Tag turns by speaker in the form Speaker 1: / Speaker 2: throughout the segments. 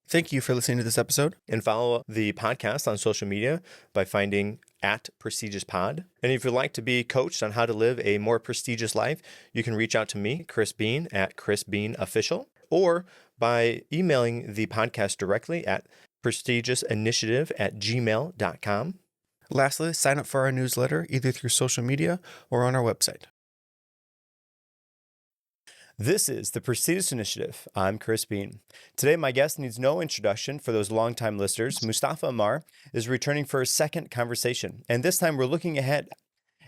Speaker 1: Thank you for listening to this episode, and follow the podcast on social media by finding @PrestigiouSPod. And if you'd like to be coached on how to live a more prestigious life, you can reach out to me, Chris Beane, at Chris Beane Official, or by emailing the podcast directly at prestigiousinitiative@gmail.com. Lastly, sign up for our newsletter either through social media or on our website. This is the Prestigious Initiative. I'm Chris Beane. Today, my guest needs no introduction for those longtime listeners. Mustafa Ammar is returning for a second conversation, and this time we're looking ahead.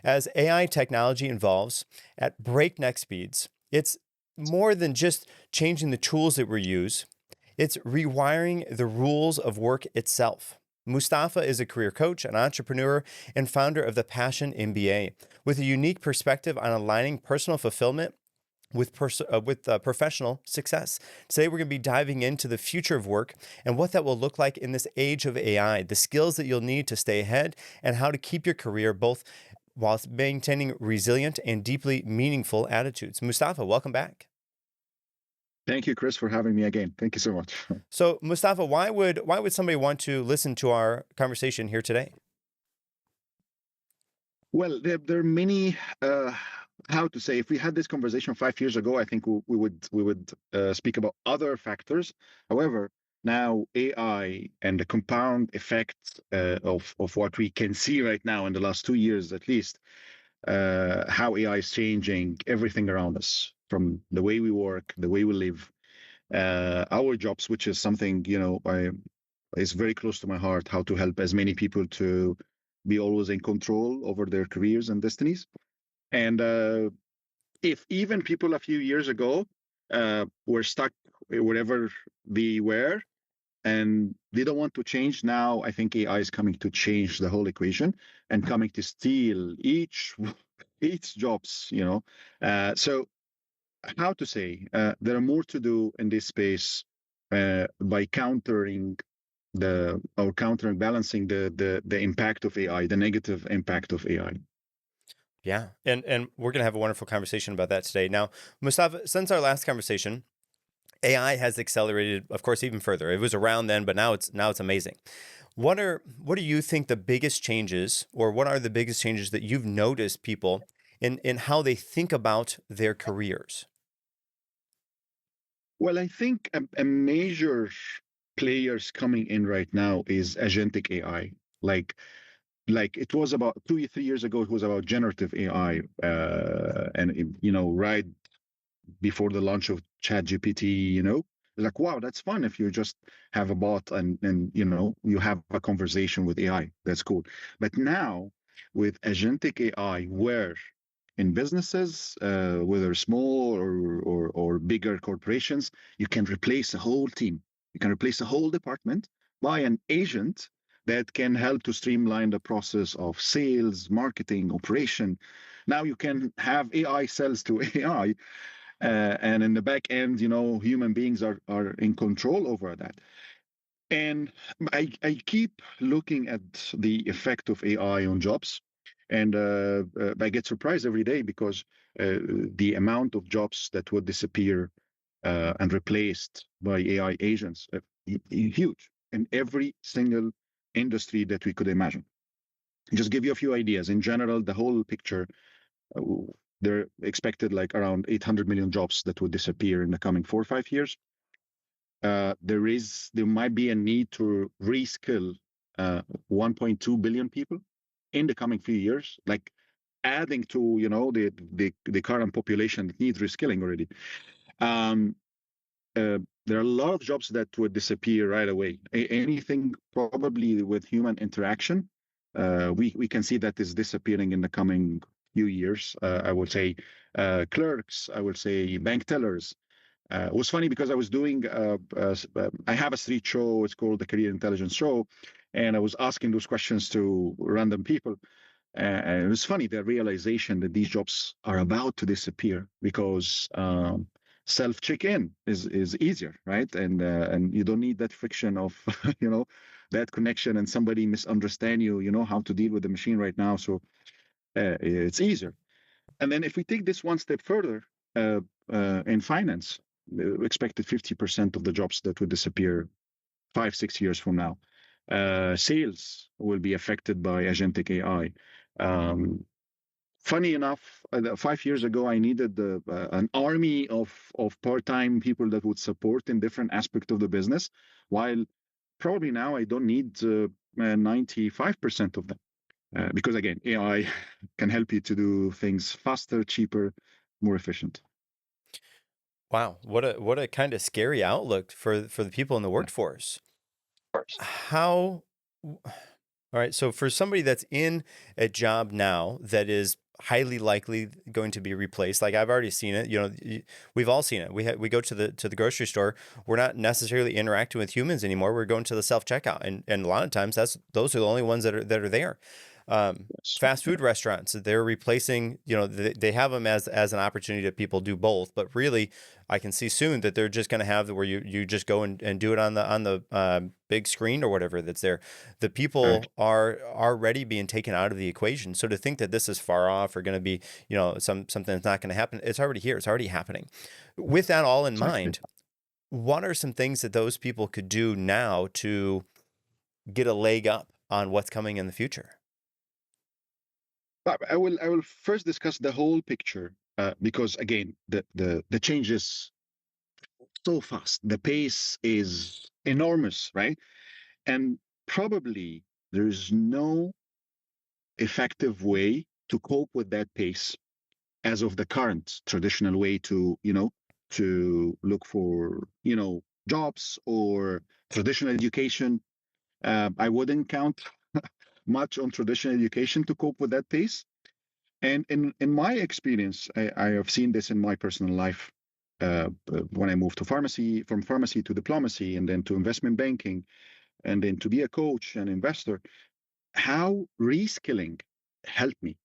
Speaker 1: As AI technology evolves at breakneck speeds, it's more than just changing the tools that we use, it's rewiring the rules of work itself. Mustafa is a career coach, an entrepreneur, and founder of the Passion MBA, with a unique perspective on aligning personal fulfillment with professional success. Today, we're going to be diving into the future of work and what that will look like in this age of AI, the skills that you'll need to stay ahead, and how to keep your career both while maintaining resilient and deeply meaningful attitudes. Mustafa, welcome back.
Speaker 2: Thank you, Chris, for having me again. Thank you so much.
Speaker 1: So, Mustafa, why would somebody want to listen to our conversation here today?
Speaker 2: Well, there are many. How to say? If we had this conversation 5 years ago, I think we would speak about other factors. However, now AI and the compound effects of what we can see right now in the last 2 years, at least, how AI is changing everything around us, from the way we work, the way we live, our jobs, which is something is very close to my heart. How to help as many people to be always in control over their careers and destinies. And if even people a few years ago were stuck wherever they were and they don't want to change, now I think AI is coming to change the whole equation and coming to steal each jobs. So how to say? There are more to do in this space by counterbalancing the impact of AI, the negative impact of AI.
Speaker 1: Yeah, and we're going to have a wonderful conversation about that today. Now, Mustafa, since our last conversation, AI has accelerated, of course, even further. It was around then, but now it's amazing. What do you think the biggest changes, or what are the biggest changes that you've noticed people in how they think about their careers?
Speaker 2: Well, I think a major players coming in right now is agentic AI. Like it was about 2 3 years ago, it was about generative AI, right before the launch of ChatGPT, like, wow, that's fun if you just have a bot and you have a conversation with AI. That's cool. But now with agentic AI, where in businesses, whether small or bigger corporations, you can replace a whole team. You can replace a whole department by an agent that can help to streamline the process of sales, marketing, operation. Now you can have AI sells to AI, and in the back end, human beings are in control over that. And I keep looking at the effect of AI on jobs, and I get surprised every day because the amount of jobs that would disappear and replaced by AI agents, huge in every single industry that we could imagine. Just give you a few ideas. In general, the whole picture, uh, they're expected like around 800 million jobs that would disappear in the coming 4 or 5 years. There might be a need to reskill 1.2 billion people in the coming few years, like adding to the current population that needs reskilling already. Um, there are a lot of jobs that would disappear right away. Anything probably with human interaction, we can see that is disappearing in the coming few years. I would say clerks, I would say bank tellers. It was funny because I was doing, I have a street show, it's called the Career Intelligence Show, and I was asking those questions to random people. And it was funny, the realization that these jobs are about to disappear because self check-in is easier, right? And you don't need that friction of that connection and somebody misunderstand you. You know how to deal with the machine right now, so it's easier. And then if we take this one step further, in finance, expected 50% of the jobs that would disappear 5, 6 years from now. Sales will be affected by agentic AI. Um, Funny enough, 5 years ago, I needed an army of part-time people that would support in different aspects of the business, while probably now I don't need 95% of them. Because again, AI can help you to do things faster, cheaper, more efficient.
Speaker 1: Wow, what a kind of scary outlook for the people in the
Speaker 2: Yeah.
Speaker 1: workforce.
Speaker 2: First.
Speaker 1: How All right, so for somebody that's in a job now that is highly likely going to be replaced, like I've already seen it, we've all seen it. We go to the grocery store, we're not necessarily interacting with humans anymore. We're going to the self-checkout, and a lot of times those are the only ones that are there.
Speaker 2: Yes.
Speaker 1: Fast food restaurants, they're replacing, they have them as an opportunity that people do both, but really I can see soon that they're just going to have where you just go and do it on the big screen or whatever that's there. The
Speaker 2: Correct.
Speaker 1: people are already being taken out of the equation. So to think that this is far off or going to be, something that's not going to happen, it's already here. It's already happening. With that all in
Speaker 2: Exactly.
Speaker 1: mind, what are some things that those people could do now to get a leg up on what's coming in the future?
Speaker 2: But I will first discuss the whole picture because again the change is so fast. The pace is enormous, right? And probably there's no effective way to cope with that pace as of the current traditional way to look for jobs or traditional education. I wouldn't count much on traditional education to cope with that pace. And in my experience, I have seen this in my personal life. When I moved to pharmacy, from pharmacy to diplomacy, and then to investment banking, and then to be a coach and investor, how reskilling helped me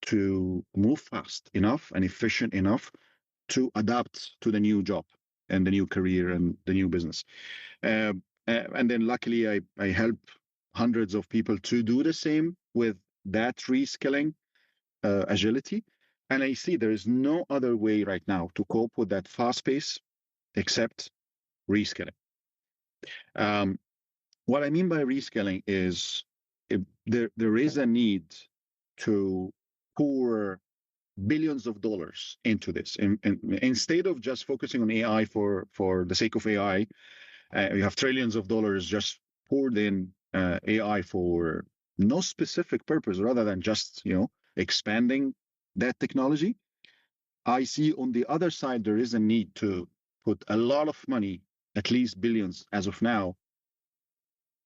Speaker 2: to move fast enough and efficient enough to adapt to the new job and the new career and the new business. And then luckily, I help hundreds of people to do the same with that reskilling agility. And I see there is no other way right now to cope with that fast pace except reskilling. Um, what I mean by reskilling is if there is a need to pour billions of dollars into this. And instead of just focusing on AI for the sake of AI, you have trillions of dollars just poured in AI for no specific purpose rather than just expanding that technology. I see on the other side there is a need to put a lot of money, at least billions as of now,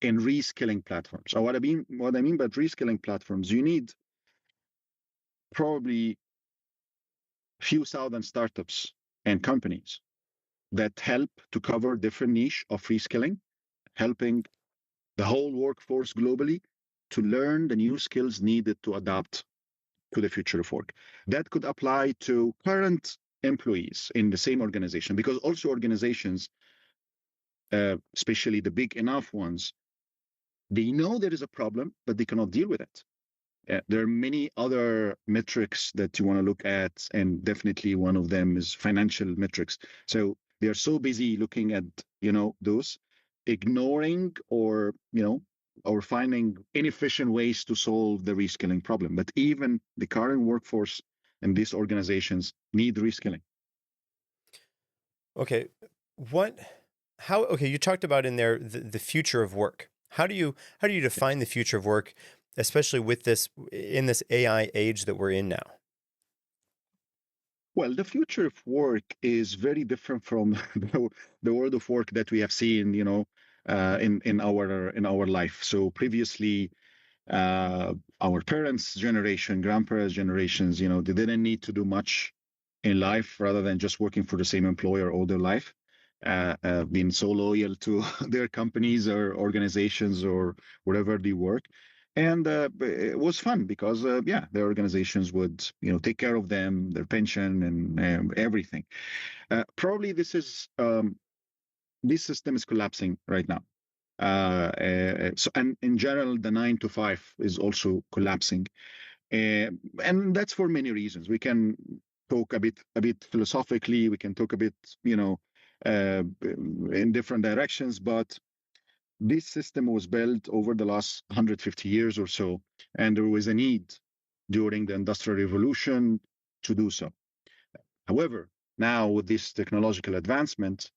Speaker 2: in reskilling platforms. So what I mean by reskilling platforms, you need probably a few thousand startups and companies that help to cover different niche of reskilling, helping the whole workforce globally to learn the new skills needed to adapt to the future of work. That could apply to current employees in the same organization, because also organizations, especially the big enough ones, they know there is a problem, but they cannot deal with it. There are many other metrics that you want to look at, and definitely one of them is financial metrics. So they are so busy looking at those, ignoring or finding inefficient ways to solve the reskilling problem. But even the current workforce and these organizations need reskilling.
Speaker 1: Okay, what, okay, you talked about in there the future of work. How do you define the future of work, especially with in this AI age that we're in now?
Speaker 2: Well, the future of work is very different from the world of work that we have seen, in our life. So previously, our parents' generation, grandparents' generations, they didn't need to do much in life rather than just working for the same employer all their life, being so loyal to their companies or organizations or wherever they work. And it was fun because, yeah, their organizations would, take care of them, their pension and everything. Probably this system is collapsing right now. And in general, the 9 to 5 is also collapsing, and that's for many reasons. We can talk a bit philosophically. We can talk a bit, in different directions. But this system was built over the last 150 years or so, and there was a need during the Industrial Revolution to do so. However, now with this technological advancement,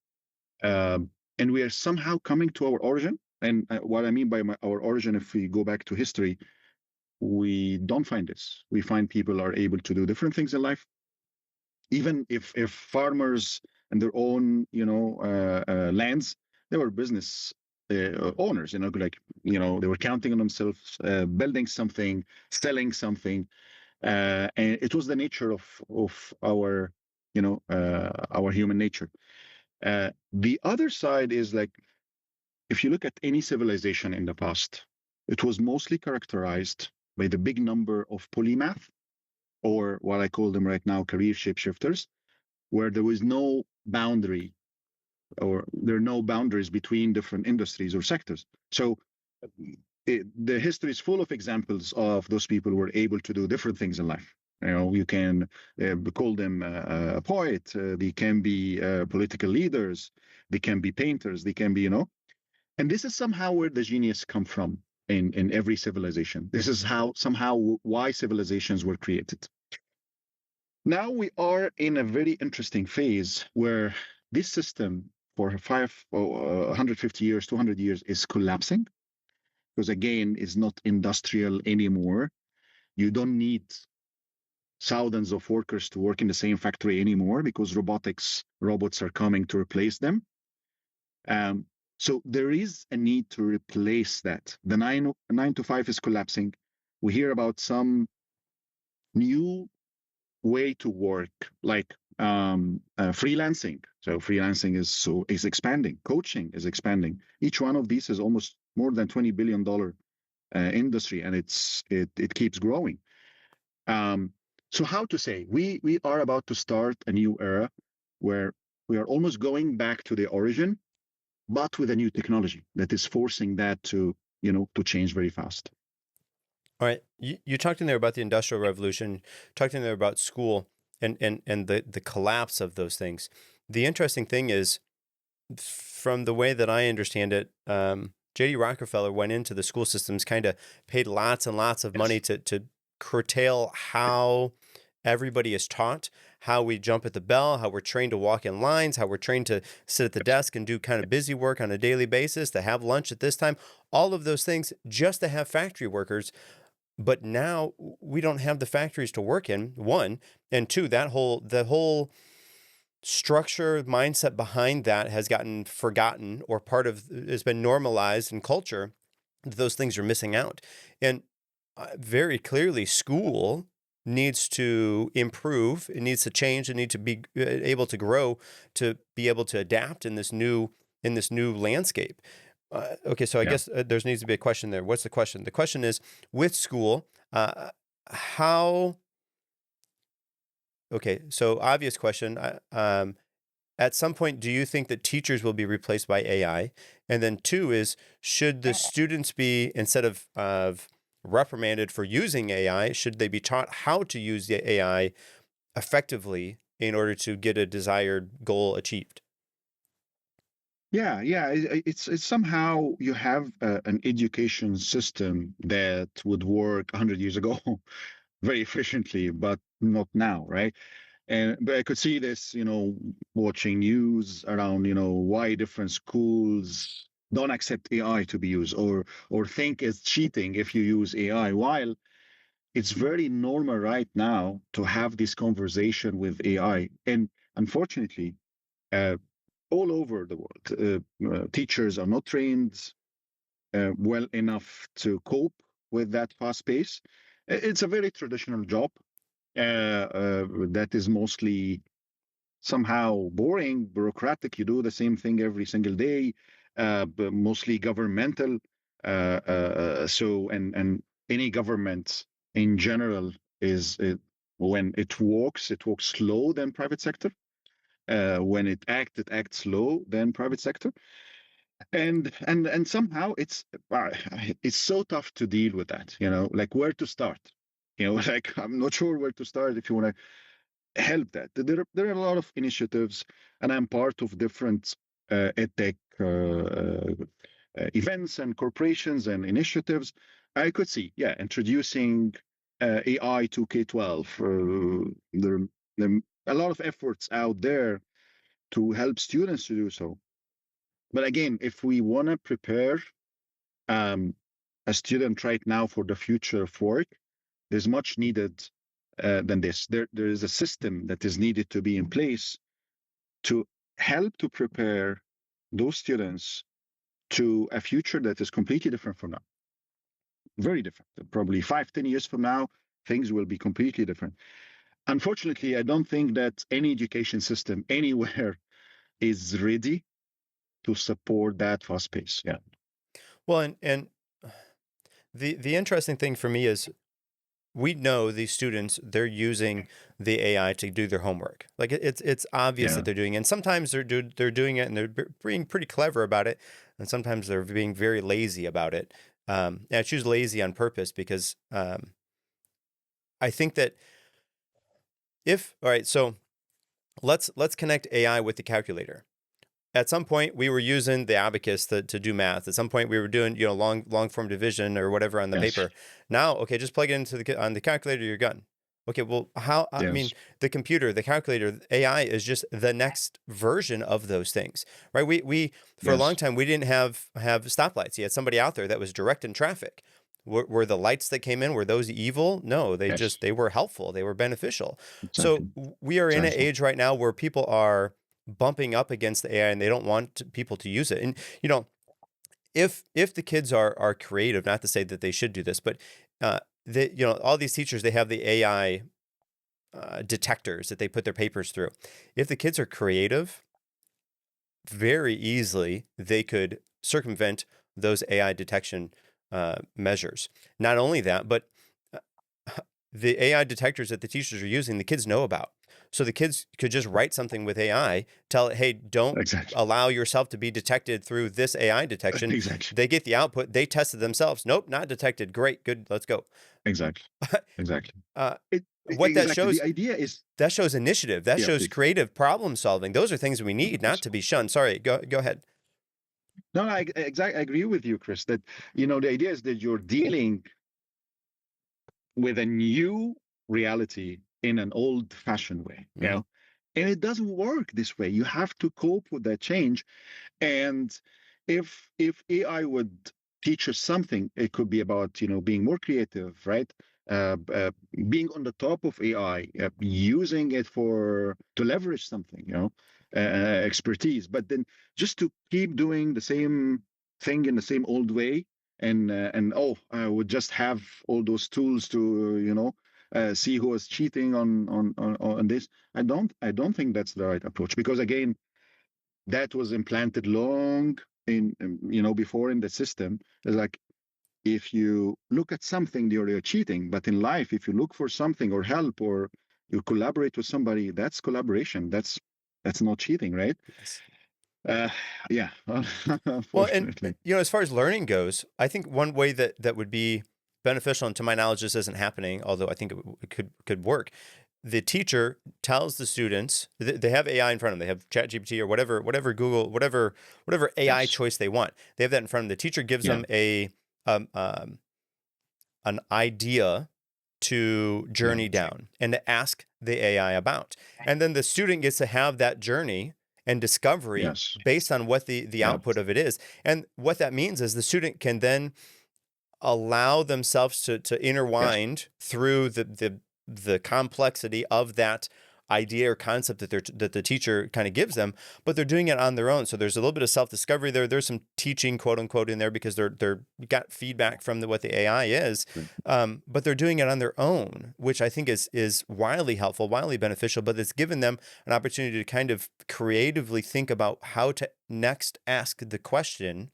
Speaker 2: um, and we are somehow coming to our origin. And what I mean by our origin, if we go back to history, we don't find this. We find people are able to do different things in life, even if farmers and their own lands, they were business owners, like they were counting on themselves, building something, selling something, and it was the nature of our our human nature. The other side is like, if you look at any civilization in the past, it was mostly characterized by the big number of polymath, or what I call them right now, career shapeshifters, where there was no boundary, or there are no boundaries between different industries or sectors. So the history is full of examples of those people who were able to do different things in life. You can call them a poet. They can be political leaders. They can be painters. They can be, and this is somehow where the genius come from in every civilization. This is how somehow why civilizations were created. Now we are in a very interesting phase where this system for 150 years, 200 years is collapsing, because again, it's not industrial anymore. You don't need thousands of workers to work in the same factory anymore, because robots are coming to replace them. Um, so there is a need to replace that. The nine to five is collapsing. We hear about some new way to work, like freelancing. So freelancing is expanding. Coaching is expanding. Each one of these is almost more than $20 billion industry, and it keeps growing. So how to say, we are about to start a new era where we are almost going back to the origin, but with a new technology that is forcing that to change very fast.
Speaker 1: All right. You talked in there about the Industrial Revolution, talked in there about school and the collapse of those things. The interesting thing is, from the way that I understand it, J.D. Rockefeller went into the school systems, kind of paid lots and lots of money
Speaker 2: Yes.
Speaker 1: to curtail how everybody is taught, how we jump at the bell, how we're trained to walk in lines, how we're trained to sit at the desk and do kind of busy work on a daily basis, to have lunch at this time, all of those things just to have factory workers. But now we don't have the factories to work in, one, and two, the whole structure, mindset behind that has gotten forgotten, or part of has been normalized in culture. Those things are missing out. And very clearly, school needs to improve. It needs to change. It needs to be able to grow, to be able to adapt in this new landscape. Okay, so I
Speaker 2: Yeah.
Speaker 1: guess there needs to be a question there. What's the question? The question is, with school, how? Okay, so obvious question. At some point, do you think that teachers will be replaced by AI? And then two is, should the students be, instead of reprimanded for using AI, should they be taught how to use the AI effectively in order to get a desired goal achieved?
Speaker 2: Yeah. It's somehow you have an education system that would work 100 years ago very efficiently, but not now, right? And but I could see this, watching news around, why different schools don't accept AI to be used, or think it's cheating if you use AI, while it's very normal right now to have this conversation with AI. And unfortunately, uh, all over the world, teachers are not trained well enough to cope with that fast pace. It's a very traditional job that is mostly somehow boring, bureaucratic. You do the same thing every single day, but mostly governmental. And any government in general when it walks slow than private sector. When it acts slow than private sector, and somehow it's so tough to deal with that. Like where to start. Like I'm not sure where to start if you want to help that. There are a lot of initiatives, and I'm part of different edtech events and corporations and initiatives, I could see, yeah, introducing AI to K-12. There are a lot of efforts out there to help students to do so. But again, if we want to prepare um, a student right now for the future of work, there's much needed than this. There is a system that is needed to be in place to help to prepare those students to a future that is completely different from now. Very different. Probably 5, 10 years from now, things will be completely different. Unfortunately, I don't think that any education system anywhere is ready to support that fast pace. Yeah.
Speaker 1: Well, and the interesting thing for me is we know these students, they're using the AI to do their homework. Like it's obvious
Speaker 2: Yeah.
Speaker 1: that they're doing it. And sometimes they're doing it and they're being pretty clever about it. And sometimes they're being very lazy about it. And I choose lazy on purpose because I think that all right, so let's connect AI with the calculator. At some point, we were using the abacus to do math. At some point, we were doing long form division or whatever on the
Speaker 2: Yes.
Speaker 1: paper. Now, okay, just plug it into on the calculator. You're done. Okay, well, how? I mean,
Speaker 2: Yes.
Speaker 1: the computer, the calculator, AI is just the next version of those things, right? We for a long
Speaker 2: Yes.
Speaker 1: time we didn't have stoplights. You had somebody out there that was directing traffic. Were the lights that came in, were those evil? No,
Speaker 2: Yes.
Speaker 1: they were helpful. They were beneficial. So
Speaker 2: Exactly.
Speaker 1: we are in an
Speaker 2: Exactly.
Speaker 1: age right now where people are bumping up against the AI and they don't want people to use it. And if the kids are creative, not to say that they should do this, but they all these teachers, they have the AI detectors that they put their papers through. If the kids are creative, very easily they could circumvent those AI detection measures. Not only that, but the AI detectors that the teachers are using, the kids know about. So the kids could just write something with AI, tell it, hey, don't
Speaker 2: Exactly.
Speaker 1: allow yourself to be detected through this AI detection.
Speaker 2: Exactly.
Speaker 1: They get the output, they tested themselves. Nope, not detected. Great, good, let's go.
Speaker 2: Exactly. Exactly.
Speaker 1: uh, what
Speaker 2: Exactly. The idea is,
Speaker 1: that shows initiative. That
Speaker 2: yeah,
Speaker 1: shows
Speaker 2: please.
Speaker 1: creative problem solving. Those are things we need, not to be shunned. Sorry, go ahead.
Speaker 2: No, I agree with you, Chris, that, the idea is that you're dealing with a new reality in an old fashioned way,
Speaker 1: Mm-hmm.
Speaker 2: and it doesn't work this way. You have to cope with that change. And if AI would teach us something, it could be about being more creative, right? Uh, uh, Being on the top of AI, using it to leverage something, expertise. But then just to keep doing the same thing in the same old way, and I would just have all those tools to see who is cheating on this. I don't think that's the right approach, because again, that was implanted long before in the system. It's like, if you look at something, you're cheating. But in life, if you look for something or help, or you collaborate with somebody, that's collaboration. That's not cheating, right?
Speaker 1: Yes.
Speaker 2: uh yeah.
Speaker 1: Well, and
Speaker 2: Unfortunately.
Speaker 1: as far as learning goes, I think one way that would be beneficial, and to my knowledge, this isn't happening, although I think it could work. The teacher tells the students, they have AI in front of them. They have ChatGPT or whatever Google, whatever AI
Speaker 2: Yes.
Speaker 1: choice they want. They have that in front of them. The teacher gives
Speaker 2: Yeah.
Speaker 1: them um, um, an idea to
Speaker 2: Yeah.
Speaker 1: journey down and to ask the AI about. And then the student gets to have that journey and discovery
Speaker 2: Yes.
Speaker 1: based on what the
Speaker 2: Yeah.
Speaker 1: output of it is. And what that means is the student can then allow themselves to
Speaker 2: Yes.
Speaker 1: interwind through the complexity of that idea or concept that the teacher kind of gives them, but they're doing it on their own. So there's a little bit of self-discovery there. There's some teaching, quote unquote, in there because they're got feedback from what the AI is, but they're doing it on their own, which I think is wildly helpful, wildly beneficial. But it's given them an opportunity to kind of creatively think about how to next ask the question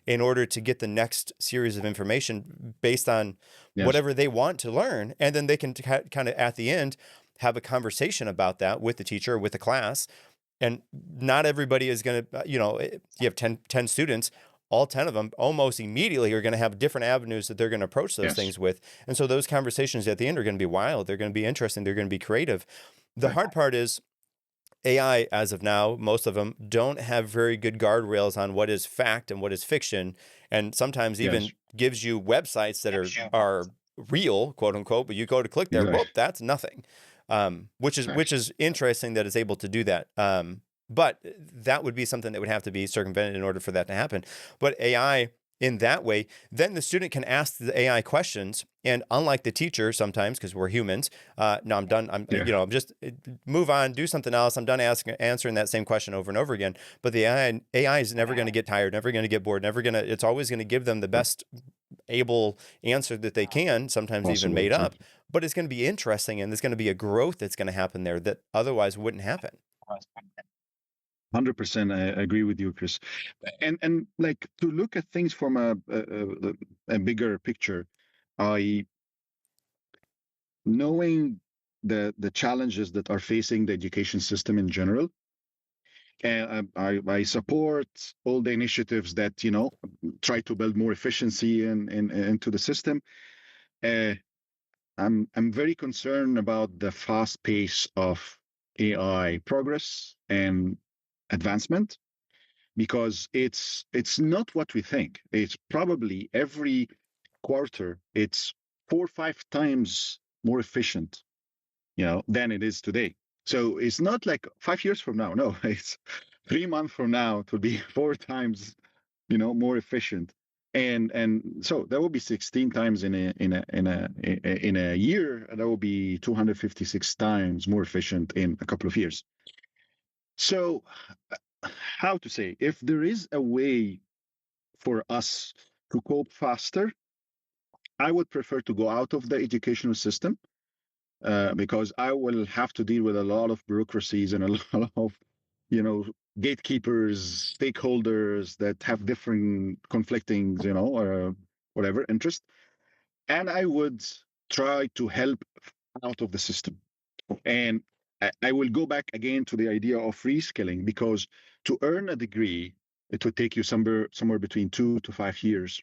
Speaker 1: in order to get the next series of information based on
Speaker 2: Yes.
Speaker 1: whatever they want to learn. And then they can kind of at the end have a conversation about that with the teacher, with the class. And not everybody is going to, you have 10 students, all 10 of them almost immediately are going to have different avenues that they're going to approach those
Speaker 2: Yes.
Speaker 1: things with. And so those conversations at the end are going to be wild. They're going to be interesting. They're going to be creative. The
Speaker 2: Exactly.
Speaker 1: hard part is AI, as of now, most of them don't have very good guardrails on what is fact and what is fiction, and sometimes
Speaker 2: Yes,
Speaker 1: even gives you websites that are real, quote unquote, but you go to click there,
Speaker 2: exactly,
Speaker 1: whoop, that's nothing. Which
Speaker 2: exactly.
Speaker 1: is interesting that it's able to do that. But that would be something that would have to be circumvented in order for that to happen. But AI in that way, then the student can ask the AI questions, and unlike the teacher sometimes, because we're humans, no, I'm done.
Speaker 2: Yeah,
Speaker 1: I'm just move on, do something else. I'm done answering that same question over and over again. But the AI is never going to get tired, never going to get bored, never going to. It's always going to give them the best able answer that they can, sometimes even
Speaker 2: possible,
Speaker 1: made up.
Speaker 2: exactly.
Speaker 1: But it's going to be interesting, and there's going to be a growth that's going to happen there that otherwise wouldn't happen.
Speaker 2: 100%, I agree with you, Chris. And like to look at things from a bigger picture, I knowing the challenges that are facing the education system in general, and I support all the initiatives that try to build more efficiency into the system. Uh, I'm very concerned about the fast pace of AI progress and advancement because it's not what we think. It's probably every quarter it's 4 or 5 times more efficient, than it is today. So it's not like 5 years from now. No, it's 3 months from now. It will be 4 times, more efficient. And so that will be 16 times in a year. And that will be 256 times more efficient in a couple of years. So how to say, if there is a way for us to cope faster, I would prefer to go out of the educational system because I will have to deal with a lot of bureaucracies and a lot of, you know, gatekeepers, stakeholders that have different conflicting, whatever interest. And I would try to help out of the system. And I will go back again to the idea of reskilling because to earn a degree, it would take you somewhere between 2 to 5 years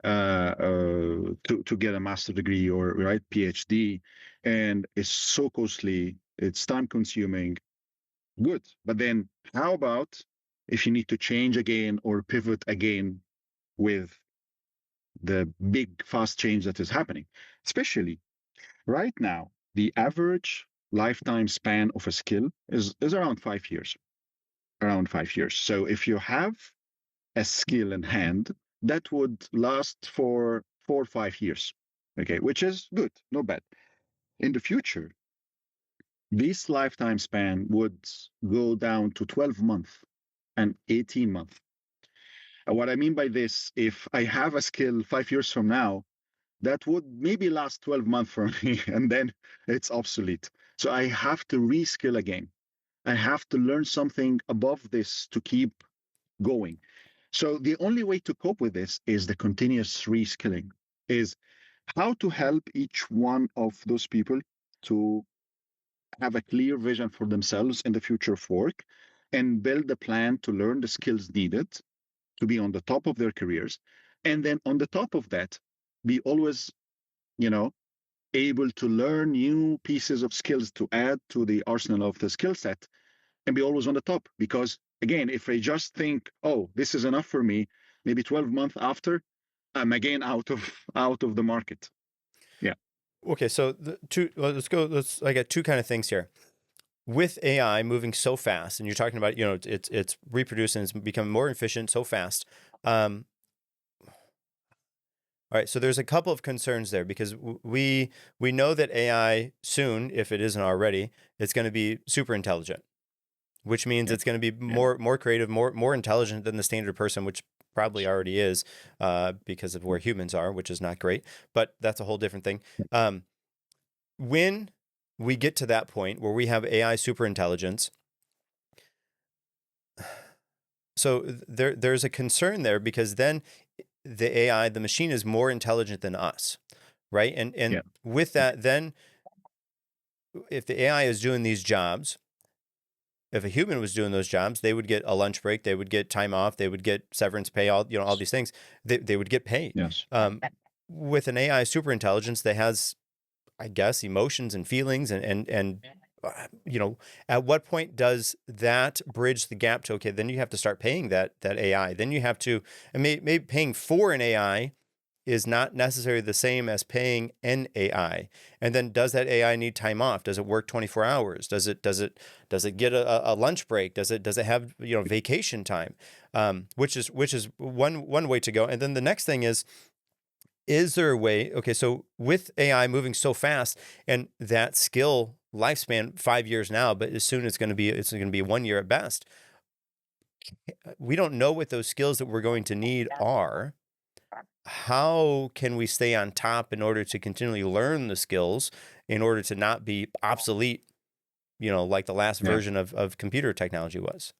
Speaker 2: to get a master degree or right PhD, and it's so costly, it's time consuming. Good, but then how about if you need to change again or pivot again with the big fast change that is happening, especially right now, the average lifetime span of a skill is around 5 years. Around 5 years. So if you have a skill in hand, that would last for 4 or 5 years. Okay, which is good, not bad. In the future, this lifetime span would go down to 12 months and 18 months. And what I mean by this, if I have a skill 5 years from now, that would maybe last 12 months for me and then it's obsolete. So I have to reskill again. I have to learn something above this to keep going. So the only way to cope with this is the continuous reskilling, is how to help each one of those people to have a clear vision for themselves in the future of work and build a plan to learn the skills needed to be on the top of their careers. And then on the top of that, be always, you know, able to learn new pieces of skills to add to the arsenal of the skill set and be always on the top. Because again, if I just think, oh, this is enough for me, maybe 12 months after, I'm again out of the market. Yeah,
Speaker 1: Okay, so let's go. I got two kind of things here. With AI moving so fast, and you're talking about, it's reproducing, it's becoming more efficient so fast. All right, so there's a couple of concerns there because we know that AI soon, if it isn't already, it's going to be super intelligent, which means
Speaker 2: yeah,
Speaker 1: it's going to be
Speaker 2: yeah,
Speaker 1: more creative, more intelligent than the standard person, which probably already is, because of where humans are, which is not great. But that's a whole different thing. When we get to that point where we have AI super intelligence, so there's a concern there because then the AI, the machine, is more intelligent than us, right? And
Speaker 2: yeah,
Speaker 1: with that, then if the AI is doing these jobs, if a human was doing those jobs, they would get a lunch break, they would get time off, they would get severance pay, all these things. They would get paid.
Speaker 2: yes,
Speaker 1: With an AI super intelligence that has, I guess, emotions and feelings and you know, at what point does that bridge the gap to, okay, then you have to start paying that AI. Then you have to, and maybe paying for an AI is not necessarily the same as paying an AI. And then does that AI need time off? Does it work 24 hours? Does it get a lunch break? Does it have, vacation time? Which is one way to go. And then the next thing is there a way, okay, so with AI moving so fast and that skill lifespan 5 years now, but as soon it's going to be 1 year at best. We don't know what those skills that we're going to need are. How can we stay on top in order to continually learn the skills in order to not be obsolete, like the last
Speaker 2: Yeah.
Speaker 1: version of computer technology was?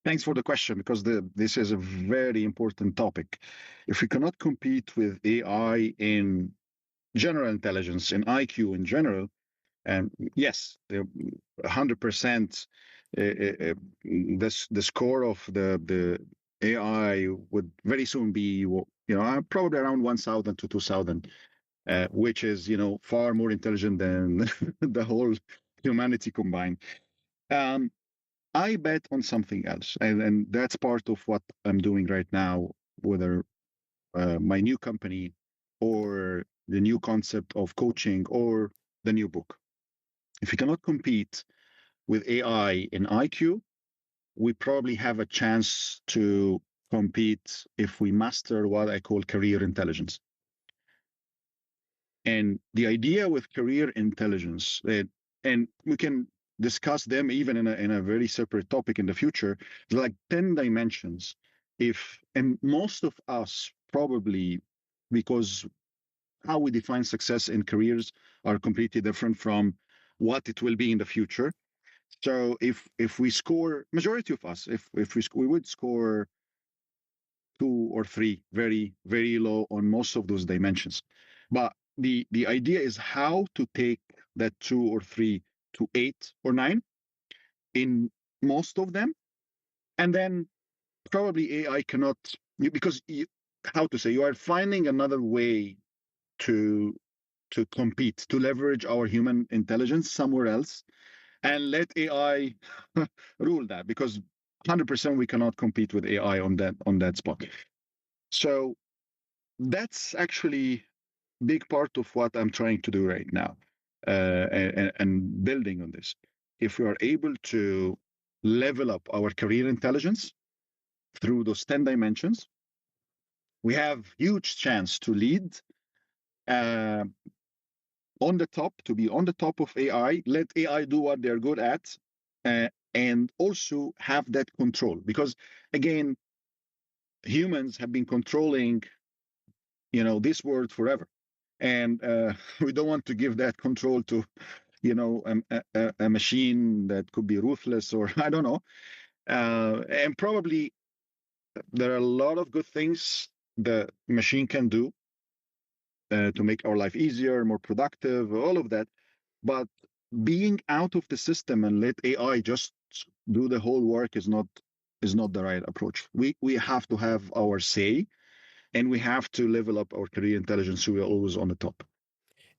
Speaker 2: Thanks for the question, because this is a very important topic. If we cannot compete with AI in general intelligence and IQ in general, and yes, 100%, the score of the AI would very soon be, probably around 1,000 to 2,000, which is, far more intelligent than the whole humanity combined. I bet on something else, and that's part of what I'm doing right now, whether my new company or the new concept of coaching or the new book. If we cannot compete with AI in IQ, we probably have a chance to compete if we master what I call career intelligence. And the idea with career intelligence, and we can discuss them even in a very separate topic in the future, like 10 dimensions. And most of us probably, because how we define success in careers are completely different from what it will be in the future. So if we score, majority of us, if we would score 2 or 3, very very low on most of those dimensions. But the idea is how to take that 2 or 3 to 8 or 9 in most of them, and then probably AI cannot, because how to say, you are finding another way to compete, to leverage our human intelligence somewhere else and let AI rule that, because 100% we cannot compete with AI on that spot. So that's actually big part of what I'm trying to do right now, and building on this. If we are able to level up our career intelligence through those 10 dimensions, we have huge chance to lead, uh, on the top, to be on the top of AI, let AI do what they're good at, and also have that control. Because again, humans have been controlling, this world forever. And we don't want to give that control to, a machine that could be ruthless, or I don't know. And probably there are a lot of good things the machine can do, to make our life easier, more productive, all of that. But being out of the system and let AI just do the whole work is not the right approach. We have to have our say, and we have to level up our career intelligence so we're always on the top.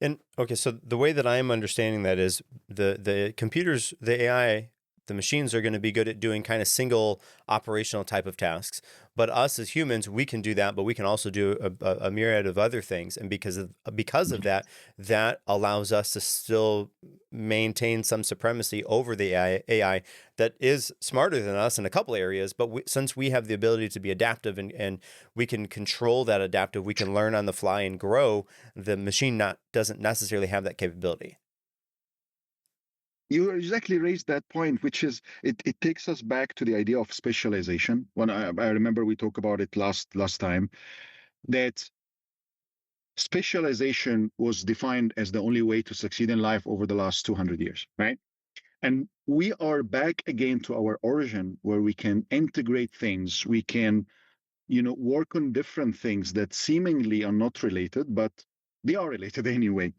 Speaker 1: And okay, so the way that I'm understanding that is the computers, the AI, the machines are going to be good at doing kind of single operational type of tasks. But us as humans, we can do that, but we can also do a myriad of other things. And because of that, that allows us to still maintain some supremacy over the AI that is smarter than us in a couple areas. But since we have the ability to be adaptive, and we can control that adaptive, we can learn on the fly and grow. The machine doesn't necessarily have that capability.
Speaker 2: You exactly raised that point, which is, it takes us back to the idea of specialization. When I remember we talked about it last time, that specialization was defined as the only way to succeed in life over the last 200 years, right? And we are back again to our origin, where we can integrate things. We can, work on different things that seemingly are not related, but they are related anyway.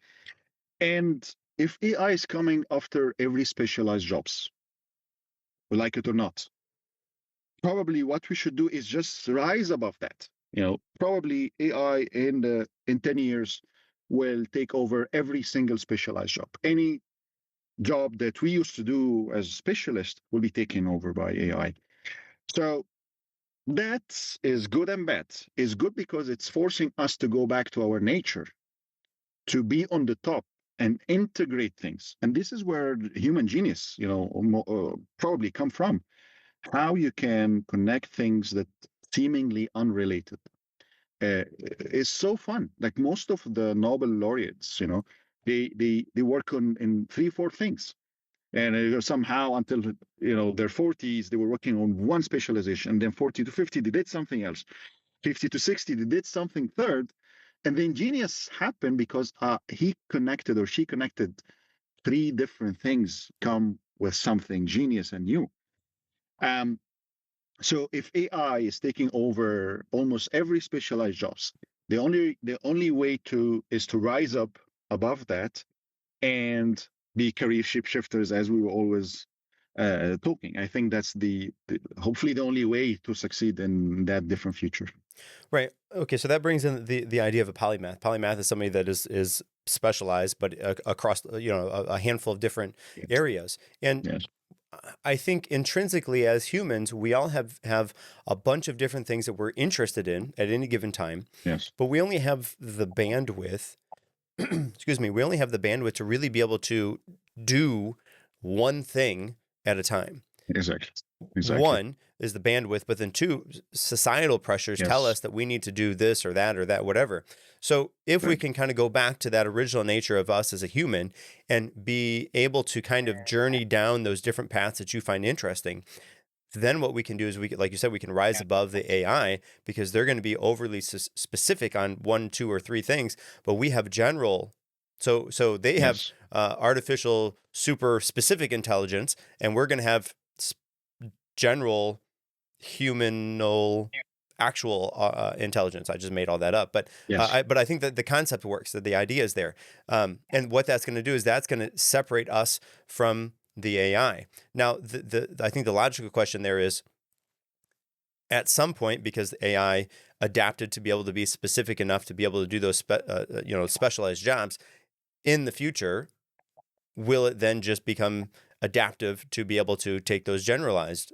Speaker 2: And if AI is coming after every specialized jobs, we like it or not, probably what we should do is just rise above that. Probably AI in 10 years will take over every single specialized job. job that we used to do as specialists will be taken over by AI. So that is good and bad. It's good because it's forcing us to go back to our nature, to be on the top and integrate things. And this is where human genius, probably come from. How you can connect things that seemingly unrelated is so fun. Like most of the Nobel laureates, they work on in 3, 4 things, and somehow until their 40s they were working on one specialization, and then 40 to 50 they did something else, 50 to 60 they did something third, and then genius happened because he connected or she connected 3 different things, come with something genius and new. Um, so if AI is taking over almost every specialized jobs, the only way to is to rise up above that and be career shifters, as we were always talking. I think that's the hopefully the only way to succeed in that different future.
Speaker 1: Right. Okay. So that brings in the idea of a polymath. Polymath is somebody that is specialized, but across a handful of different
Speaker 2: Yes.
Speaker 1: areas. And
Speaker 2: Yes.
Speaker 1: I think intrinsically as humans, we all have a bunch of different things that we're interested in at any given time,
Speaker 2: Yes.
Speaker 1: but we only have the bandwidth. Excuse me. We only have the bandwidth to really be able to do one thing at a time.
Speaker 2: Exactly. Exactly.
Speaker 1: One is the bandwidth, but then two, societal pressures tell
Speaker 2: Yes.
Speaker 1: us that we need to do this or that, whatever. So if we
Speaker 2: Right.
Speaker 1: can kind of go back to that original nature of us as a human and be able to kind of journey down those different paths that you find interesting, then what we can do is like you said, we can rise above the AI because they're going to be overly specific on 1, 2, or 3 things, but we have general. So they have
Speaker 2: Yes.
Speaker 1: artificial super specific intelligence, and we're going to have general humanal actual intelligence. I just made all that up, but
Speaker 2: Yes.
Speaker 1: I think that the concept works, that the idea is there, and what that's going to do is that's going to separate us from the AI. Now, I think the logical question there is, at some point, because the AI adapted to be able to be specific enough to be able to do those specialized jobs in the future, will it then just become adaptive to be able to take those generalized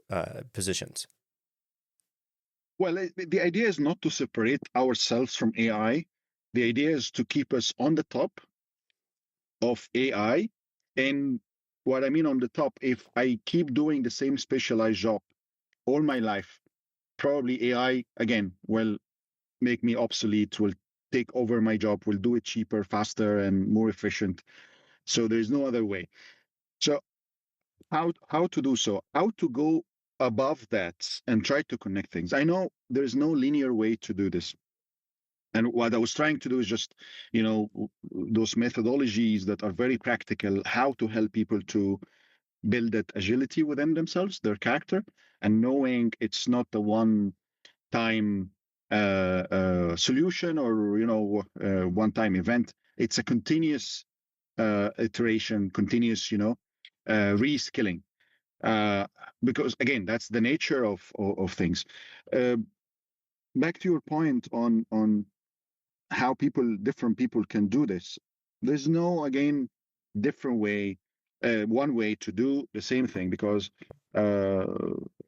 Speaker 1: positions?
Speaker 2: Well, the idea is not to separate ourselves from AI. The idea is to keep us on the top of AI. And what I mean on the top, if I keep doing the same specialized job all my life, probably AI again will make me obsolete, will take over my job, will do it cheaper, faster, and more efficient. So there's no other way. So how to do so? How to go above that and try to connect things? I know there's no linear way to do this. And what I was trying to do is just, those methodologies that are very practical, how to help people to build that agility within themselves, their character, and knowing it's not the one time solution or one time event. It's a continuous iteration, continuous reskilling. Uh, because again, that's the nature of things. Uh, Back to your point on how different people can do this. There's no, again, different way, one way to do the same thing, because uh,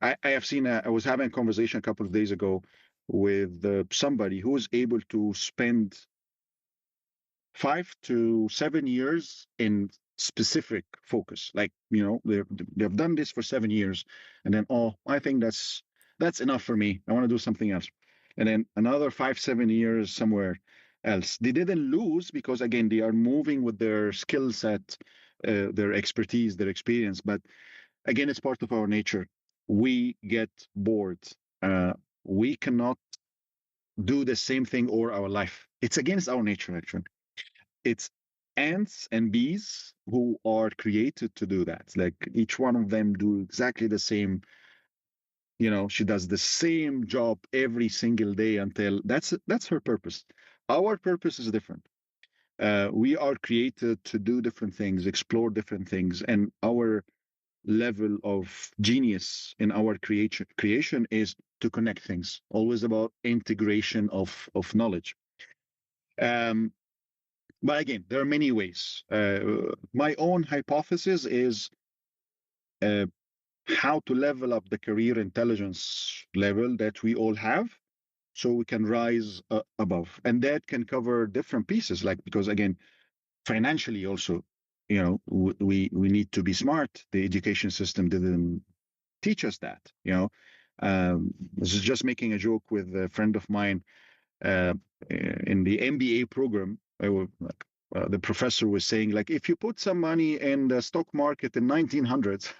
Speaker 2: I have seen, I was having a conversation a couple of days ago with somebody who was able to spend 5 to 7 years in specific focus. Like, they've done this for 7 years, and then, oh, I think that's enough for me. I want to do something else. And then another 5, 7 years somewhere else. They didn't lose because again, they are moving with their skill set, their expertise, their experience. But again, it's part of our nature. We get bored. Uh, we cannot do the same thing all our life. It's against our nature, actually. It's ants and bees who are created to do that. Like each one of them do exactly the same. She does the same job every single day until that's her purpose. Our purpose is different. We are created to do different things, explore different things, and our level of genius in our creation is to connect things. Always about integration of knowledge. Um, But again, there are many ways. My own hypothesis is uh, how to level up the career intelligence level that we all have so we can rise above. And that can cover different pieces, like, because again, financially also, we need to be smart. The education system didn't teach us that. This is just making a joke with a friend of mine uh, in the MBA program. The professor was saying, like, if you put some money in the stock market in 1900s,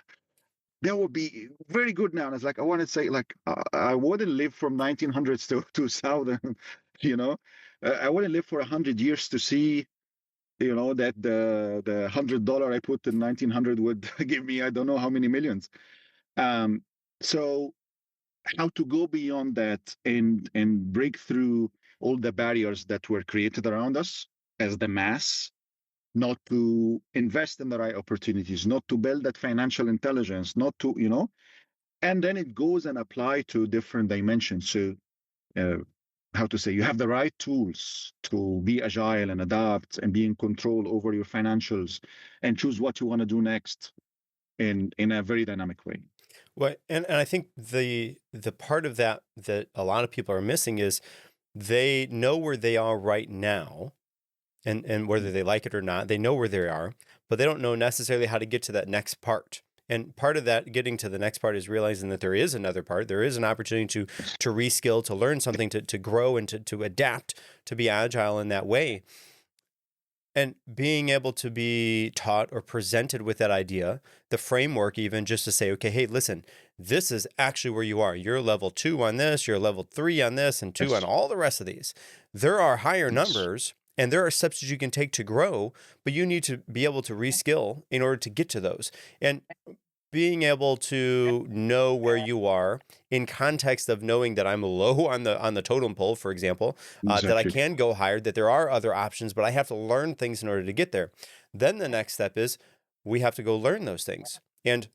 Speaker 2: that would be very good now. And it's like, I want to say, like, I wouldn't live from 1900s to 2000, you know. I wouldn't live for 100 years to see, that the $100 I put in 1900 would give me, I don't know how many millions. Um, so how to go beyond that and break through all the barriers that were created around us as the mass, not to invest in the right opportunities, not to build that financial intelligence, not to, and then it goes and apply to different dimensions. So uh, how to say, you have the right tools to be agile and adapt and be in control over your financials and choose what you want to do next in a very dynamic way.
Speaker 1: Well, and I think the part of that that a lot of people are missing is they know where they are right now, and whether they like it or not, they know where they are, but they don't know necessarily how to get to that next part. And part of that getting to the next part is realizing that there is another part. There is an opportunity to reskill, to learn something, to grow, and to adapt, to be agile in that way. And being able to be taught or presented with that idea, the framework, even just to say, okay, hey, listen, this is actually where you are. You're level 2 on this, you're level 3 on this, and 2 on
Speaker 2: Yes.
Speaker 1: all the rest of these. There are higher
Speaker 2: Yes.
Speaker 1: numbers and there are steps that you can take to grow, but you need to be able to reskill in order to get to those. And being able to know where you are in context of knowing that I'm low on the totem pole, for example, that I
Speaker 2: Exactly.
Speaker 1: can go higher, that there are other options, but I have to learn things in order to get there. Then the next step is we have to go learn those things. And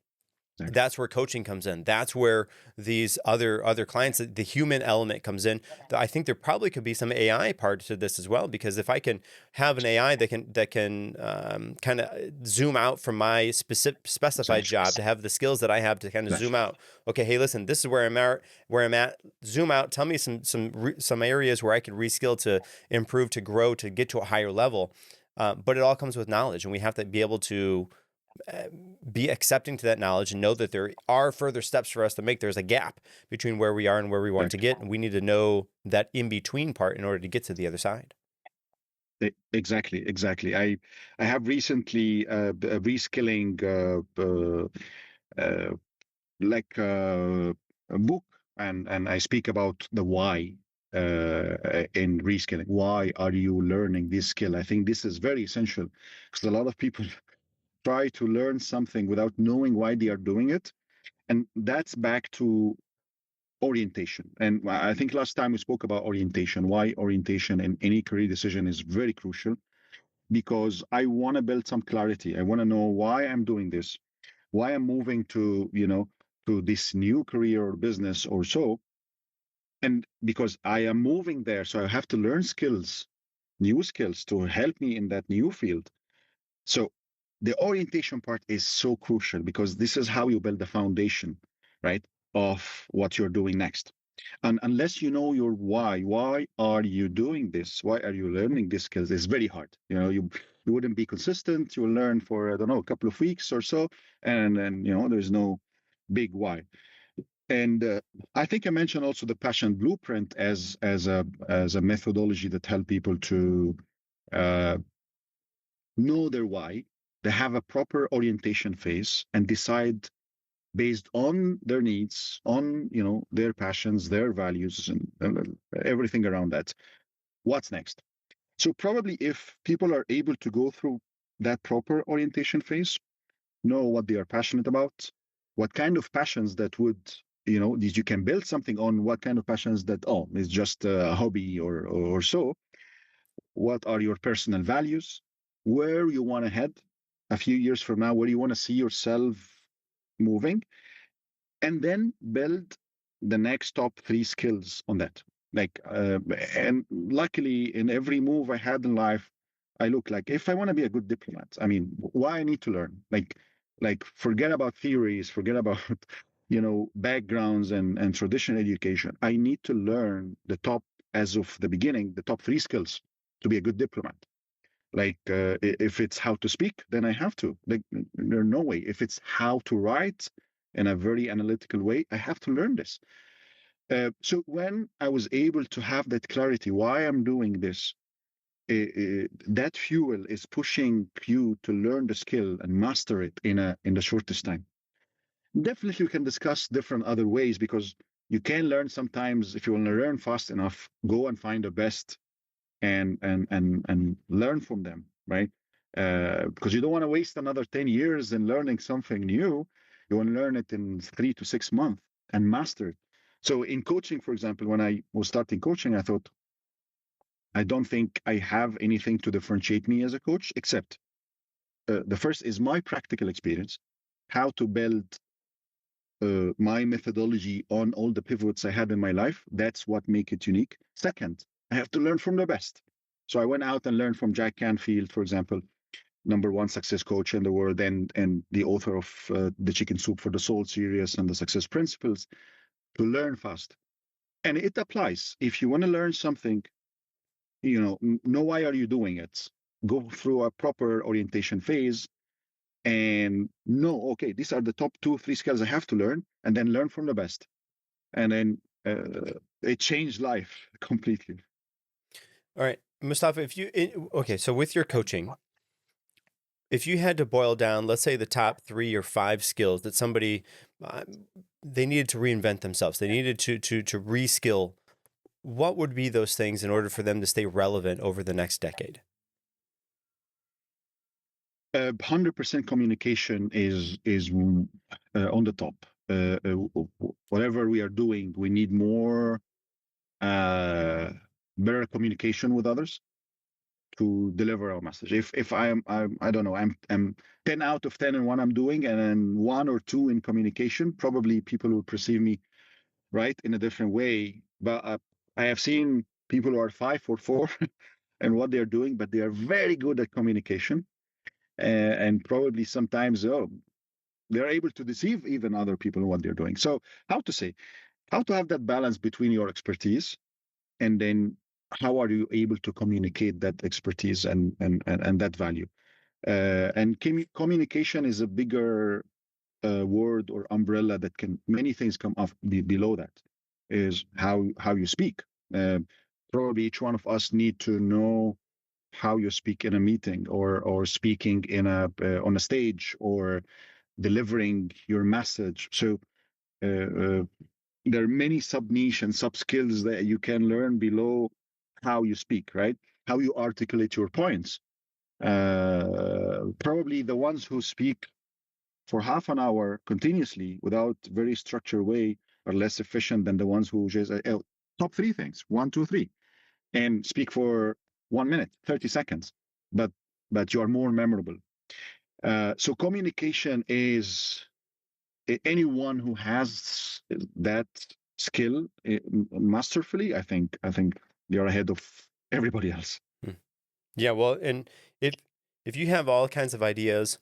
Speaker 2: Exactly.
Speaker 1: that's where coaching comes in. That's where these other clients, the human element comes in. I think there probably could be some AI part to this as well, because if I can have an AI that can kind of zoom out from my specified
Speaker 2: Exactly.
Speaker 1: job, to have the skills that I have to kind of zoom
Speaker 2: Exactly.
Speaker 1: out. Okay, hey, listen, this is where I'm at. Where I'm at. Zoom out. Tell me some areas where I could reskill, to improve, to grow, to get to a higher level. But it all comes with knowledge, and we have to be able to uh, be accepting to that knowledge and know that there are further steps for us to make. There's a gap between where we are and where we want to
Speaker 2: Exactly.
Speaker 1: get. And we need to know that in between part in order to get to the other side.
Speaker 2: Exactly. Exactly. I have recently reskilling like a book, and I speak about the why in reskilling. Why are you learning this skill? I think this is very essential because a lot of people try to learn something without knowing why they are doing it, and that's back to orientation. And I think last time we spoke about orientation, why orientation in any career decision is very crucial, because I want to build some clarity. I want to know why I'm doing this, why I'm moving to, to this new career or business or so. And because I am moving there, so I have to learn skills, new skills to help me in that new field. So the orientation part is so crucial because this is how you build the foundation, right, of what you're doing next. And unless you know your why are you doing this? Why are you learning these skills? It's very hard. You wouldn't be consistent. You'll learn for, I don't know, a couple of weeks or so, and then there's no big why. And I think I mentioned also the passion blueprint as a methodology that help people to uh, know their why. They have a proper orientation phase and decide based on their needs, on their passions, their values, and everything around that. What's next? So probably if people are able to go through that proper orientation phase, know what they are passionate about, what kind of passions that would these you can build something on, what kind of passions that is just a hobby or so, what are your personal values, where you want to head a few years from now, where you want to see yourself moving, and then build the next top three skills on that. Like, and luckily, in every move I had in life, I look like if I want to be a good diplomat, I mean, why I need to learn? Like forget about theories, forget about backgrounds and traditional education. I need to learn the top, as of the beginning, the top three skills to be a good diplomat. Like if it's how to speak, then I have to. Like there's no way. If it's how to write in a very analytical way, I have to learn this. So when I was able to have that clarity, why I'm doing this, that fuel is pushing you to learn the skill and master it in the shortest time. Definitely, we can discuss different other ways because you can learn sometimes if you want to learn fast enough, go and find the best and learn from them, right? Because you don't want to waste another 10 years in learning something new. You want to learn it in 3 to 6 months and master it. So in coaching, for example, when I was starting coaching, I thought, I don't think I have anything to differentiate me as a coach, except the first is my practical experience, how to build my methodology on all the pivots I had in my life. That's what make it unique. Second, I have to learn from the best. So I went out and learned from Jack Canfield, for example, number one success coach in the world, and the author of the Chicken Soup for the Soul series and the Success Principles, to learn fast. And it applies. If you want to learn something, know why are you doing it. Go through a proper orientation phase and know, okay, these are the top 2 3 skills I have to learn, and then learn from the best. And then it changed life completely.
Speaker 1: All right, Mustafa, okay, so with your coaching, if you had to boil down, let's say the top 3 or 5 skills that somebody uh, they needed to reinvent themselves, they needed to reskill, what would be those things in order for them to stay relevant over the next decade?
Speaker 2: 100% communication is on the top. Whatever we are doing, we need more better communication with others to deliver our message. If I'm I don't know, I'm 10 out of 10 in what I'm doing, and then 1 or 2 in communication, probably people will perceive me right in a different way. But I have seen people who are 5 or 4 and what they're doing, but they are very good at communication, and probably sometimes they're able to deceive even other people in what they're doing. So how to have that balance between your expertise and then how are you able to communicate that expertise and that value. And communication is a bigger word or umbrella that can many things come off below that is how you speak. uh, Probably each one of us need to know how you speak in a meeting or speaking in a on a stage or delivering your message. So uh, there are many sub niche and sub skills that you can learn below how you speak, right? How you articulate your points. Probably the ones who speak for half an hour continuously without very structured way are less efficient than the ones who just top 3 things, 1 2 3, and speak for 1 minute 30 seconds, but you are more memorable. So communication is anyone who has that skill masterfully. I think they're ahead of everybody else.
Speaker 1: Hmm. Yeah, well, and if you have all kinds of ideas,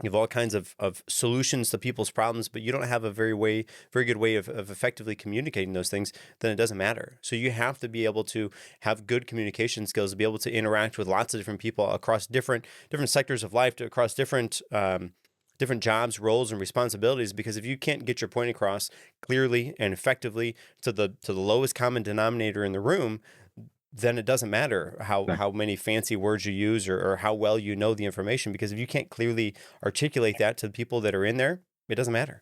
Speaker 1: you have all kinds of solutions to people's problems, but you don't have a very good way of effectively communicating those things, then it doesn't matter. So you have to be able to have good communication skills, to be able to interact with lots of different people across different sectors of life, across different jobs, roles, and responsibilities. Because if you can't get your point across clearly and effectively to the lowest common denominator in the room, then it doesn't matter how many fancy words you use or how well you know the information, because if you can't clearly articulate that to the people that are in there, it doesn't matter.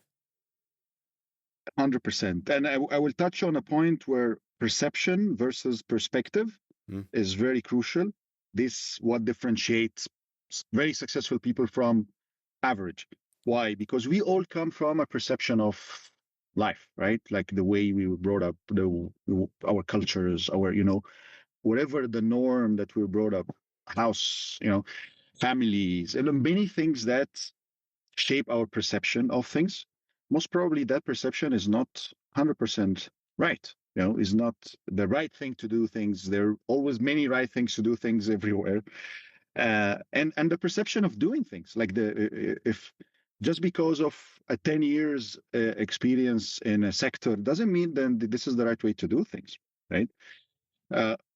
Speaker 2: 100%. And I will touch on a point where perception versus perspective
Speaker 1: Mm.
Speaker 2: is very crucial. This what differentiates very successful people from average. Why? Because we all come from a perception of life, right? Like the way we were brought up, our cultures, our whatever the norm that we were brought up, house, families, and many things that shape our perception of things. Most probably that perception is not 100% right. Is not the right thing to do things. There are always many right things to do things everywhere. And the perception of doing things, like the if just because of a 10 years experience in a sector doesn't mean then this is the right way to do things, right?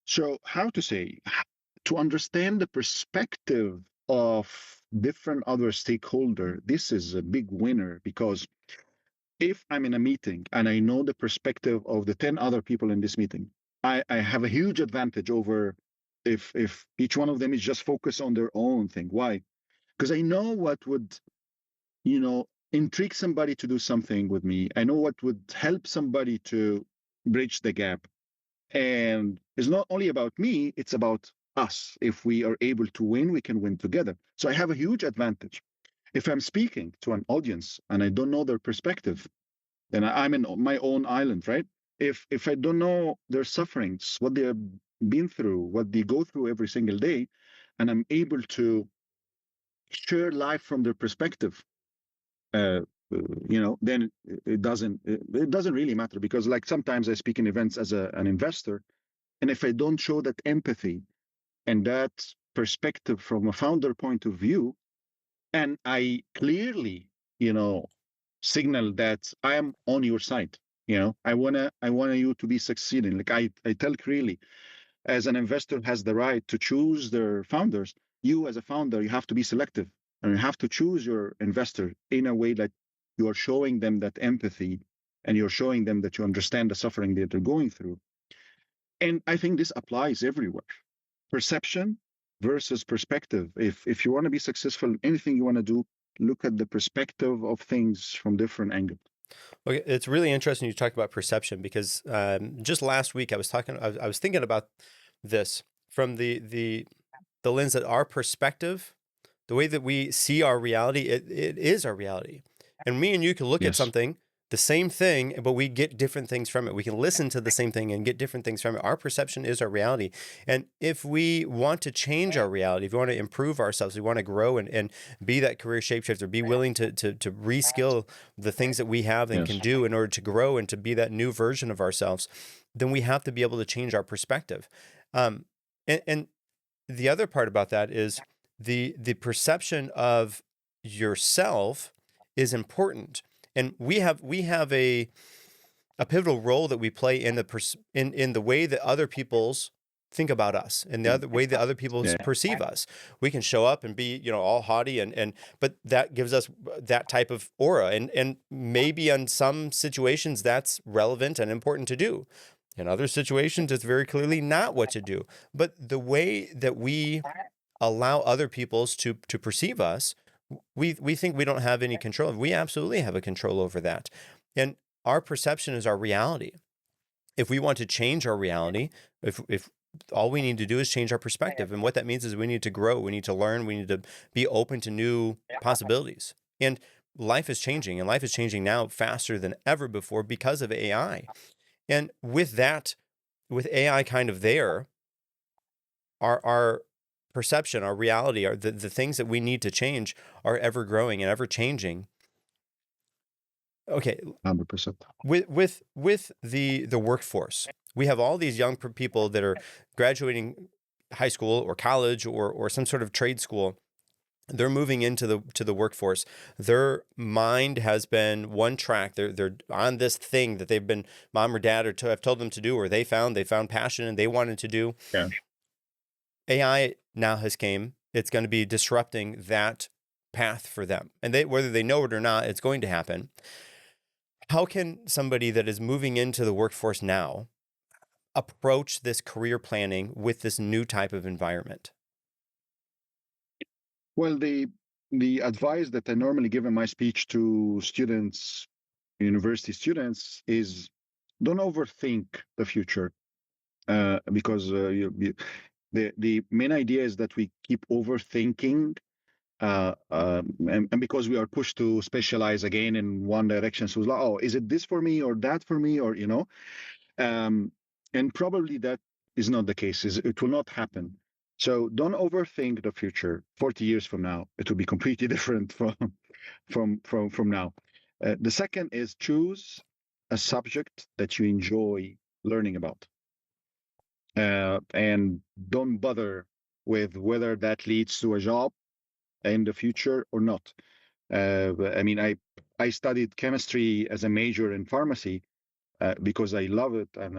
Speaker 2: So how to say, to understand the perspective of different other stakeholder, this is a big winner, because if I'm in a meeting and I know the perspective of the 10 other people in this meeting, I have a huge advantage over if each one of them is just focused on their own thing. Why? Because I know what would, intrigue somebody to do something with me. I know what would help somebody to bridge the gap. And it's not only about me, it's about us. If we are able to win, we can win together. So I have a huge advantage. If I'm speaking to an audience and I don't know their perspective, then I'm in my own island, right? If I don't know their sufferings, what they have been through, what they go through every single day, and I'm able to share life from their perspective, uh, then it doesn't really matter, because like sometimes I speak in events as an investor, and if I don't show that empathy and that perspective from a founder point of view, and I clearly, you know, signal that I am on your side. I want you to be succeeding. Like I tell clearly, as an investor has the right to choose their founders. You as a founder, you have to be selective, and you have to choose your investor in a way that you are showing them that empathy, and you're showing them that you understand the suffering that they're going through. And I think this applies everywhere. Perception versus perspective. If you want to be successful in anything you want to do, look at the perspective of things from different angles.
Speaker 1: Okay, it's really interesting you talked about perception, because just last week I was thinking about this from the lens that our perspective, the way that we see our reality, it is our reality. And me and you can look at
Speaker 2: Yes.
Speaker 1: something, the same thing, but we get different things from it. We can listen to the same thing and get different things from it. Our perception is our reality. And if we want to change our reality, if we want to improve ourselves, we want to grow and be that career shapeshifter, be willing to reskill the things that we have and can
Speaker 2: Yes.
Speaker 1: do in order to grow and to be that new version of ourselves, then we have to be able to change our perspective. And the other part about that is the perception of yourself is important, and we have a pivotal role that we play in in the way that other people's think about us and the other way that other people
Speaker 2: Yeah.
Speaker 1: perceive us. We can show up and be, all haughty and but that gives us that type of aura, and maybe in some situations that's relevant and important to do. In other situations, it's very clearly not what to do. But the way that we allow other people's to perceive us, we think we don't have any control. We absolutely have a control over that. And our perception is our reality. If we want to change our reality, if all we need to do is change our perspective. And what that means is we need to grow, we need to learn, we need to be open to new possibilities. And life is changing, and life is changing now faster than ever before because of AI. And with that, with AI kind of there, our perception, our reality, the things that we need to change are ever growing and ever changing. Okay,
Speaker 2: 100%.
Speaker 1: with the workforce, we have all these young people that are graduating high school or college or some sort of trade school. They're moving into the workforce. Their mind has been one track. They're on this thing that they've been mom or dad have told them to do, or they found passion and they wanted to do.
Speaker 2: Yeah.
Speaker 1: AI now has came. It's going to be disrupting that path for them, and whether they know it or not, it's going to happen. How can somebody that is moving into the workforce now approach this career planning with this new type of environment?
Speaker 2: Well, the advice that I normally give in my speech to students, university students, is don't overthink the future, because the main idea is that we keep overthinking, and because we are pushed to specialize again in one direction. So it's like, oh, is it this for me or that for me, or um, and probably that is not the case. It will not happen. So don't overthink the future. 40 years from now, it will be completely different from now. The second is choose a subject that you enjoy learning about, and don't bother. with whether that leads to a job in the future or not. I mean, I studied chemistry as a major in pharmacy because I love it and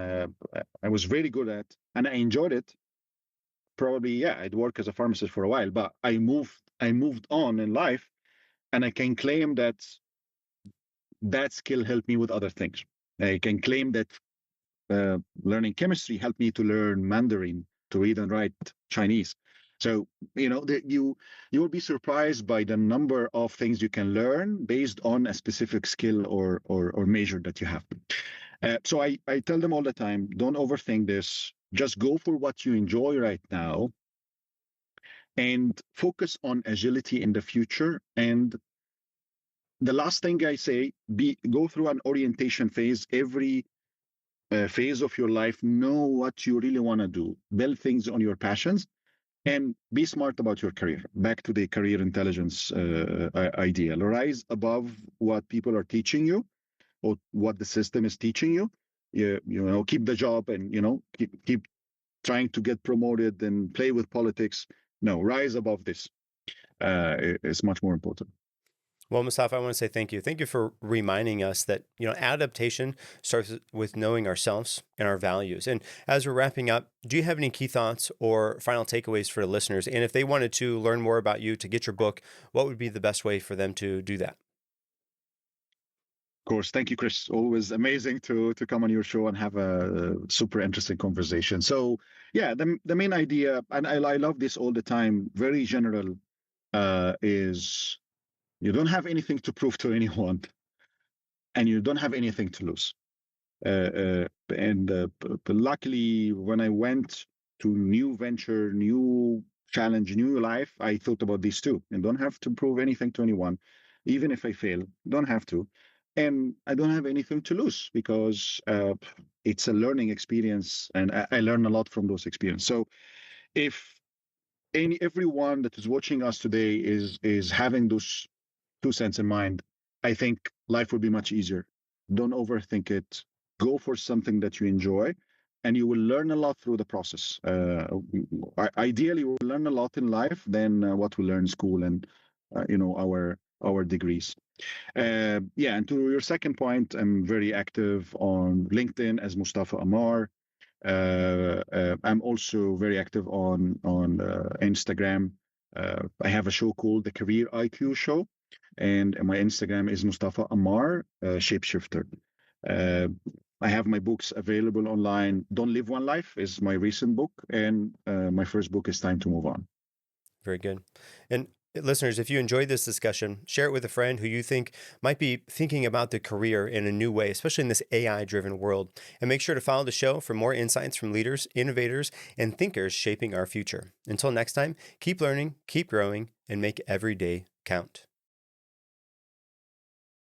Speaker 2: I was very good at, and I enjoyed it. Probably, yeah, I'd work as a pharmacist for a while, but I moved on in life, and I can claim that that skill helped me with other things. I can claim that learning chemistry helped me to learn Mandarin, to read and write Chinese. So you will be surprised by the number of things you can learn based on a specific skill or major that you have. So I tell them all the time, don't overthink this. Just go for what you enjoy right now and focus on agility in the future. And the last thing I say, go through an orientation phase every phase of your life. Know what you really want to do, build things on your passions, and be smart about your career. Back to the career intelligence ideal. Rise above what people are teaching you or what the system is teaching you. Keep the job and keep trying to get promoted and play with politics. No, rise above this. Is much more important.
Speaker 1: Well, Mustafa, I want to say thank you. Thank you for reminding us that, adaptation starts with knowing ourselves and our values. And as we're wrapping up, do you have any key thoughts or final takeaways for the listeners? And if they wanted to learn more about you, to get your book, what would be the best way for them to do that?
Speaker 2: Of course. Thank you, Chris. Always amazing to come on your show and have a super interesting conversation. So yeah, the main idea, and I love this all the time, very general, is you don't have anything to prove to anyone, and you don't have anything to lose. But luckily, when I went to new venture, new challenge, new life, I thought about these too, and don't have to prove anything to anyone, even if I fail, don't have to, and I don't have anything to lose because it's a learning experience, and I learn a lot from those experiences. So if everyone that is watching us today is having those 2 cents in mind, I think life would be much easier. Don't overthink it. Go for something that you enjoy, and you will learn a lot through the process. Ideally, we'll learn a lot in life than what we learn in school and our degrees. Yeah, and to your second point, I'm very active on LinkedIn as Mustafa Ammar. I'm also very active on Instagram. I have a show called the Career IQ Show, and my Instagram is Mustafa Ammar, Shapeshifter. Uh, I have my books available online. Don't Live One Life is my recent book, and my first book is Time to Move On.
Speaker 1: Very good. And listeners, if you enjoyed this discussion, share it with a friend who you think might be thinking about the career in a new way, especially in this AI-driven world. And make sure to follow the show for more insights from leaders, innovators, and thinkers shaping our future. Until next time, keep learning, keep growing, and make every day count.